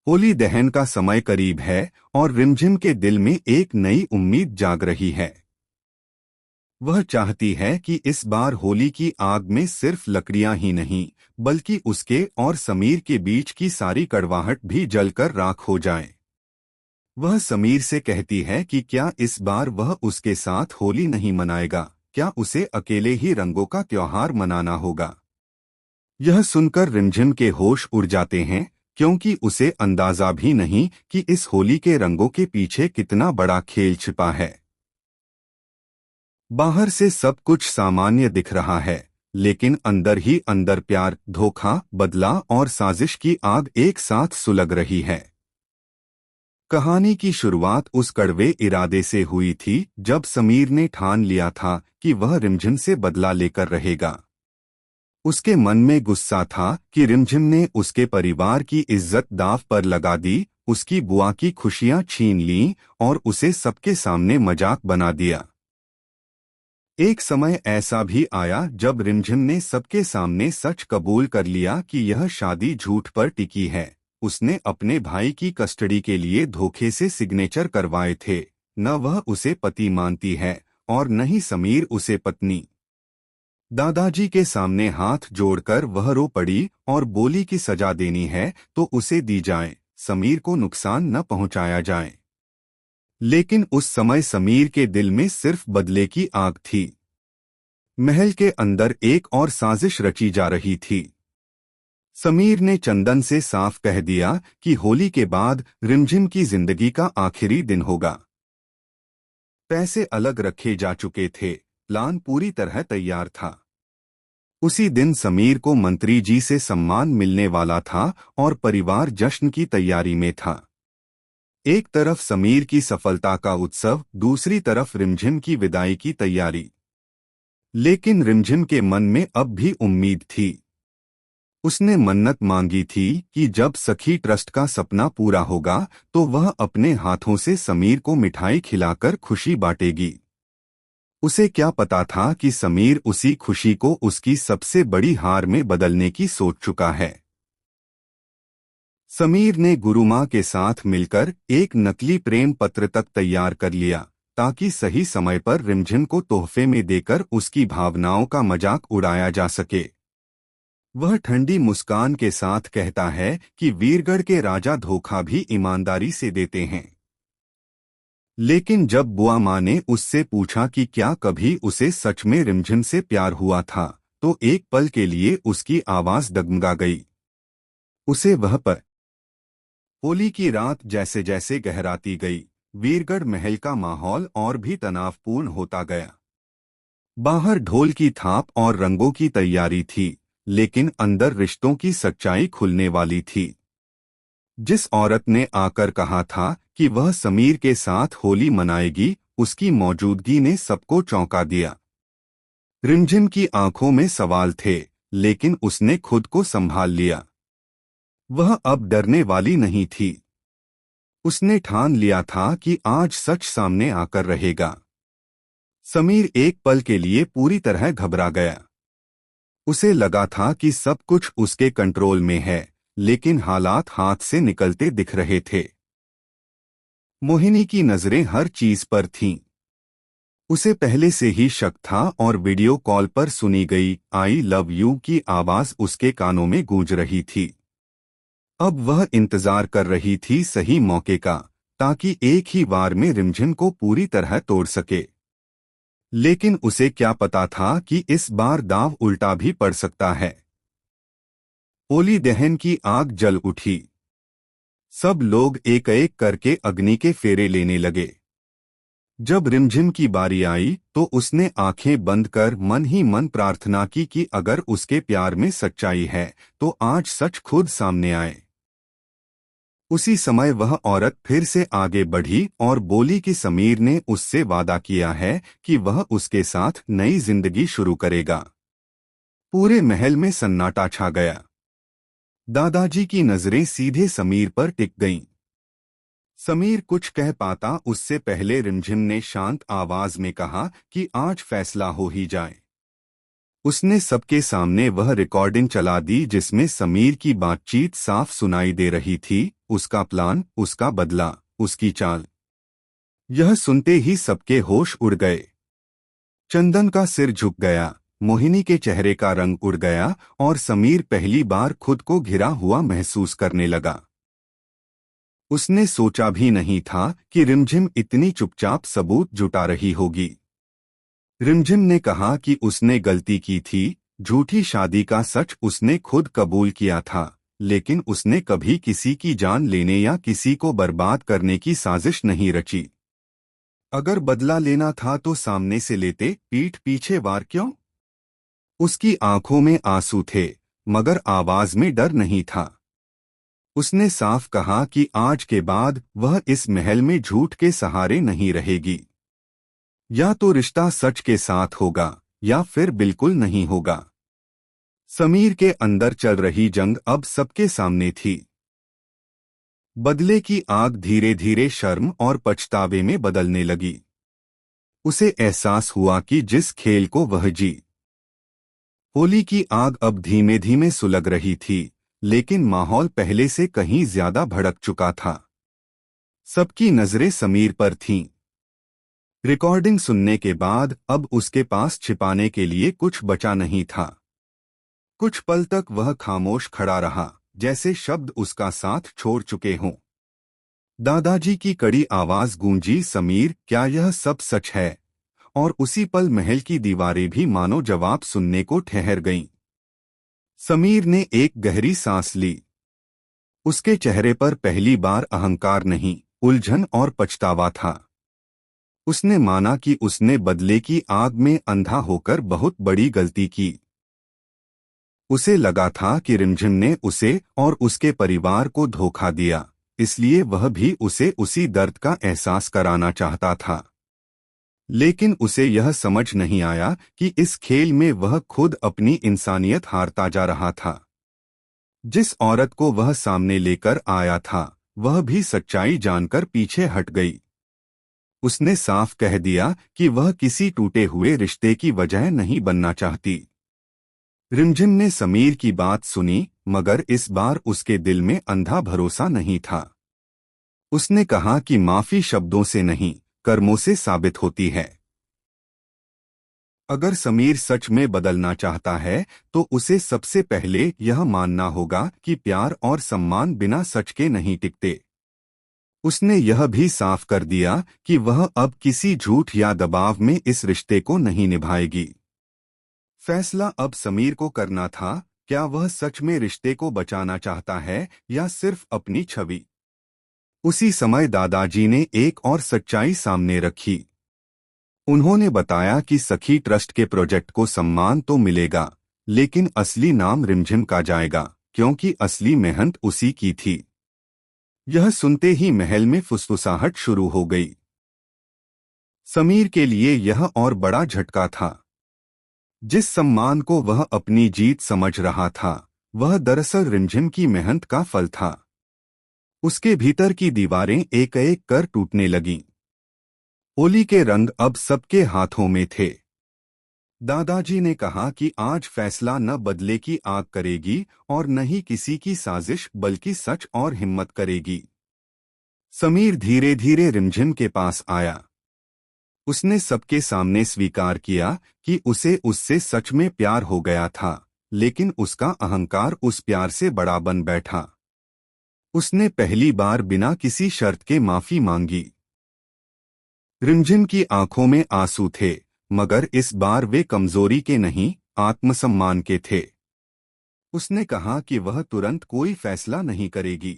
होली दहन का समय करीब है और रिमझिम के दिल में एक नई उम्मीद जाग रही है। वह चाहती है कि इस बार होली की आग में सिर्फ लकड़ियां ही नहीं, बल्कि उसके और समीर के बीच की सारी कड़वाहट भी जलकर राख हो जाए। वह समीर से कहती है कि क्या इस बार वह उसके साथ होली नहीं मनाएगा, क्या उसे अकेले ही रंगों का त्योहार मनाना होगा। यह सुनकर रिमझिम के होश उड़ जाते हैं, क्योंकि उसे अंदाजा भी नहीं कि इस होली के रंगों के पीछे कितना बड़ा खेल छिपा है। बाहर से सब कुछ सामान्य दिख रहा है, लेकिन अंदर ही अंदर प्यार, धोखा, बदला और साजिश की आग एक साथ सुलग रही है। कहानी की शुरुआत उस कड़वे इरादे से हुई थी जब समीर ने ठान लिया था कि वह रिमझिम से बदला लेकर रहेगा। उसके मन में गुस्सा था कि रिमझिम ने उसके परिवार की इज्जत दांव पर लगा दी, उसकी बुआ की खुशियां छीन लीं और उसे सबके सामने मजाक बना दिया। एक समय ऐसा भी आया जब रिमझिम ने सबके सामने सच कबूल कर लिया कि यह शादी झूठ पर टिकी है। उसने अपने भाई की कस्टडी के लिए धोखे से सिग्नेचर करवाए थे। न वह उसे पति मानती है और न ही समीर उसे पत्नी। दादाजी के सामने हाथ जोड़कर वह रो पड़ी और बोली कि सजा देनी है तो उसे दी जाए, समीर को नुकसान न पहुंचाया जाए। लेकिन उस समय समीर के दिल में सिर्फ बदले की आग थी। महल के अंदर एक और साजिश रची जा रही थी। समीर ने चंदन से साफ कह दिया कि होली के बाद रिमझिम की जिंदगी का आखिरी दिन होगा। पैसे अलग रखे जा चुके थे, प्लान पूरी तरह तैयार था। उसी दिन समीर को मंत्री जी से सम्मान मिलने वाला था और परिवार जश्न की तैयारी में था। एक तरफ समीर की सफलता का उत्सव, दूसरी तरफ रिमझिम की विदाई की तैयारी। लेकिन रिमझिम के मन में अब भी उम्मीद थी। उसने मन्नत मांगी थी कि जब सखी ट्रस्ट का सपना पूरा होगा तो वह अपने हाथों से समीर को मिठाई खिलाकर खुशी बांटेगी। उसे क्या पता था कि समीर उसी खुशी को उसकी सबसे बड़ी हार में बदलने की सोच चुका है। समीर ने गुरुमाँ के साथ मिलकर एक नकली प्रेम पत्र तक तैयार कर लिया, ताकि सही समय पर रिमझिम को तोहफे में देकर उसकी भावनाओं का मजाक उड़ाया जा सके। वह ठंडी मुस्कान के साथ कहता है कि वीरगढ़ के राजा धोखा भी ईमानदारी से देते हैं। लेकिन जब बुआ माँ ने उससे पूछा कि क्या कभी उसे सच में रिमझिम से प्यार हुआ था, तो एक पल के लिए उसकी आवाज डगमगा गई। उसे वह पर होली की रात जैसे जैसे गहराती गई, वीरगढ़ महल का माहौल और भी तनावपूर्ण होता गया। बाहर ढोल की थाप और रंगों की तैयारी थी, लेकिन अंदर रिश्तों की सच्चाई खुलने वाली थी। जिस औरत ने आकर कहा था कि वह समीर के साथ होली मनाएगी, उसकी मौजूदगी ने सबको चौंका दिया। रिमझिम की आंखों में सवाल थे, लेकिन उसने खुद को संभाल लिया। वह अब डरने वाली नहीं थी। उसने ठान लिया था कि आज सच सामने आकर रहेगा। समीर एक पल के लिए पूरी तरह घबरा गया। उसे लगा था कि सब कुछ उसके कंट्रोल में है, लेकिन हालात हाथ से निकलते दिख रहे थे। मोहिनी की नजरें हर चीज पर थीं। उसे पहले से ही शक था और वीडियो कॉल पर सुनी गई "आई लव यू" की आवाज उसके कानों में गूंज रही थी। अब वह इंतजार कर रही थी सही मौके का, ताकि एक ही वार में रिमझिम को पूरी तरह तोड़ सके। लेकिन उसे क्या पता था कि इस बार दांव उल्टा भी पड़ सकता है। होली दहन की आग जल उठी। सब लोग एक एक करके अग्नि के फेरे लेने लगे। जब रिमझिम की बारी आई तो उसने आंखें बंद कर मन ही मन प्रार्थना की कि अगर उसके प्यार में सच्चाई है तो आज सच खुद सामने आए। उसी समय वह औरत फिर से आगे बढ़ी और बोली कि समीर ने उससे वादा किया है कि वह उसके साथ नई जिंदगी शुरू करेगा। पूरे महल में सन्नाटा छा गया। दादाजी की नजरें सीधे समीर पर टिक गईं। समीर कुछ कह पाता उससे पहले रिमझिम ने शांत आवाज में कहा कि आज फैसला हो ही जाए। उसने सबके सामने वह रिकॉर्डिंग चला दी जिसमें समीर की बातचीत साफ सुनाई दे रही थी, उसका प्लान, उसका बदला, उसकी चाल। यह सुनते ही सबके होश उड़ गए। चंदन का सिर झुक गया, मोहिनी के चेहरे का रंग उड़ गया और समीर पहली बार खुद को घिरा हुआ महसूस करने लगा। उसने सोचा भी नहीं था कि रिमझिम इतनी चुपचाप सबूत जुटा रही होगी। रिमझिम ने कहा कि उसने गलती की थी, झूठी शादी का सच उसने खुद कबूल किया था, लेकिन उसने कभी किसी की जान लेने या किसी को बर्बाद करने की साजिश नहीं रची। अगर बदला लेना था तो सामने से लेते, पीठ पीछे वार क्यों? उसकी आंखों में आंसू थे, मगर आवाज में डर नहीं था। उसने साफ कहा कि आज के बाद वह इस महल में झूठ के सहारे नहीं रहेगी। या तो रिश्ता सच के साथ होगा या फिर बिल्कुल नहीं होगा। समीर के अंदर चल रही जंग अब सबके सामने थी। बदले की आग धीरे धीरे शर्म और पछतावे में बदलने लगी। उसे एहसास हुआ कि जिस खेल को वह जी होली की आग अब धीमे धीमे सुलग रही थी, लेकिन माहौल पहले से कहीं ज्यादा भड़क चुका था। सबकी नजरें समीर पर थीं। रिकॉर्डिंग सुनने के बाद अब उसके पास छिपाने के लिए कुछ बचा नहीं था। कुछ पल तक वह खामोश खड़ा रहा, जैसे शब्द उसका साथ छोड़ चुके हों। दादाजी की कड़ी आवाज गूंजी, समीर, क्या यह सब सच है? और उसी पल महल की दीवारें भी मानो जवाब सुनने को ठहर गईं। समीर ने एक गहरी सांस ली। उसके चेहरे पर पहली बार अहंकार नहीं, उलझन और पछतावा था। उसने माना कि उसने बदले की आग में अंधा होकर बहुत बड़ी गलती की। उसे लगा था कि रिमझिम ने उसे और उसके परिवार को धोखा दिया, इसलिए वह भी उसे उसी दर्द का एहसास कराना चाहता था। लेकिन उसे यह समझ नहीं आया कि इस खेल में वह खुद अपनी इंसानियत हारता जा रहा था। जिस औरत को वह सामने लेकर आया था, वह भी सच्चाई जानकर पीछे हट गई। उसने साफ कह दिया कि वह किसी टूटे हुए रिश्ते की वजह नहीं बनना चाहती। रिमझिम ने समीर की बात सुनी, मगर इस बार उसके दिल में अंधा भरोसा नहीं था। उसने कहा कि माफी शब्दों से नहीं, कर्मों से साबित होती है। अगर समीर सच में बदलना चाहता है तो उसे सबसे पहले यह मानना होगा कि प्यार और सम्मान बिना सच के नहीं टिकते। उसने यह भी साफ कर दिया कि वह अब किसी झूठ या दबाव में इस रिश्ते को नहीं निभाएगी। फैसला अब समीर को करना था, क्या वह सच में रिश्ते को बचाना चाहता है या सिर्फ अपनी छवि। उसी समय दादाजी ने एक और सच्चाई सामने रखी। उन्होंने बताया कि सखी ट्रस्ट के प्रोजेक्ट को सम्मान तो मिलेगा, लेकिन असली नाम रिमझिम का जाएगा, क्योंकि असली मेहनत उसी की थी। यह सुनते ही महल में फुसफुसाहट शुरू हो गई। समीर के लिए यह और बड़ा झटका था। जिस सम्मान को वह अपनी जीत समझ रहा था, वह दरअसल रिमझिम की मेहनत का फल था। उसके भीतर की दीवारें एक एक कर टूटने लगीं। होली के रंग अब सबके हाथों में थे। दादाजी ने कहा कि आज फैसला न बदले की आग करेगी और न ही किसी की साजिश, बल्कि सच और हिम्मत करेगी। समीर धीरे धीरे रिमझिम के पास आया। उसने सबके सामने स्वीकार किया कि उसे उससे सच में प्यार हो गया था, लेकिन उसका अहंकार उस प्यार से बड़ा बन बैठा। उसने पहली बार बिना किसी शर्त के माफी मांगी। रिमझिम की आंखों में आंसू थे, मगर इस बार वे कमजोरी के नहीं, आत्मसम्मान के थे। उसने कहा कि वह तुरंत कोई फैसला नहीं करेगी।